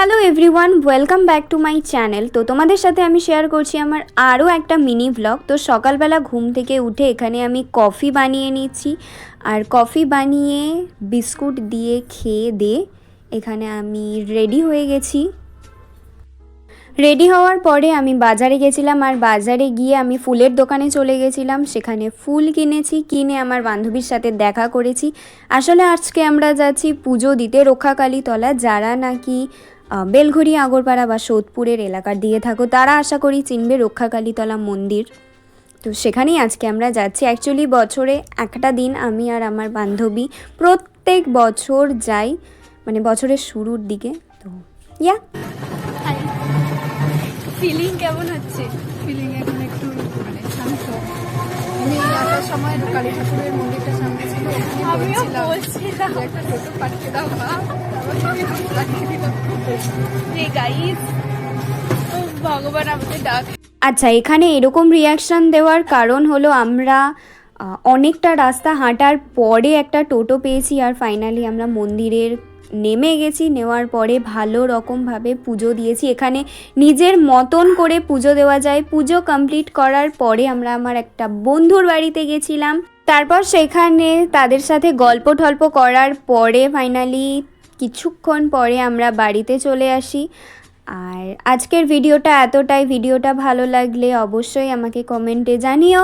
Hello everyone, welcome back to my channel. তো তোমাদের সাথে আমি শেয়ার করছি আমার আরও একটা মিনি ব্লগ। তো সকালবেলা ঘুম থেকে উঠে এখানে আমি কফি বানিয়ে নিচ্ছি, আর কফি বানিয়ে বিস্কুট দিয়ে খেয়ে দিয়ে এখানে আমি রেডি হয়ে গেছি। রেডি হওয়ার পরে আমি বাজারে গেছিলাম, আর বাজারে গিয়ে আমি ফুলের দোকানে চলে গেছিলাম। সেখানে ফুল কিনেছি, কিনে আমার বান্ধবীর সাথে দেখা করেছি। আসলে আজকে আমরা যাচ্ছি পুজো দিতে রক্ষাকালীতলা। যারা নাকি বেলঘড়ি, আগরপাড়া বা সোদপুরের এলাকার দিয়ে থাকো তারা আশা করি চিনবে রক্ষাকালীতলা মন্দির। তো সেখানেই আজকে আমরা যাচ্ছি। অ্যাকচুয়ালি বছরে একটা দিন আমি আর আমার বান্ধবী প্রত্যেক বছর যাই, মানে বছরের শুরুর দিকে। তো ইয়া ফিলিং কেমন হচ্ছে? ফিলিং এখন একটু মানে শান্ত। আমি আসার সময় কালী ঠাকুরের মন্দিরটা সামনে ছিল, আমিও বলছিলাম বলছিলাম যে একটা টোটো পাঠিয়ে দাও মা, ভগবান আমাদের ডাক। আচ্ছা, এখানে এরকম রিয়াকশান দেওয়ার কারণ হলো আমরা অনেকটা রাস্তা হাঁটার পরে একটা টোটো পেয়েছি, আর ফাইনালি আমরা মন্দিরের নেমে গেছি। নেওয়ার পরে ভালো রকমভাবে পুজো দিয়েছি। এখানে নিজের মতন করে পুজো দেওয়া যায়। পুজো কমপ্লিট করার পরে আমরা আমার একটা বন্ধুর বাড়িতে গেছিলাম। তারপর সেখানে তাদের সাথে গল্প টল্প করার পরে ফাইনালি কিছুক্ষণ পরে আমরা বাড়িতে চলে আসি। আর আজকের ভিডিওটা এতটাই। ভিডিওটা ভালো লাগলে অবশ্যই আমাকে কমেন্টে জানিও।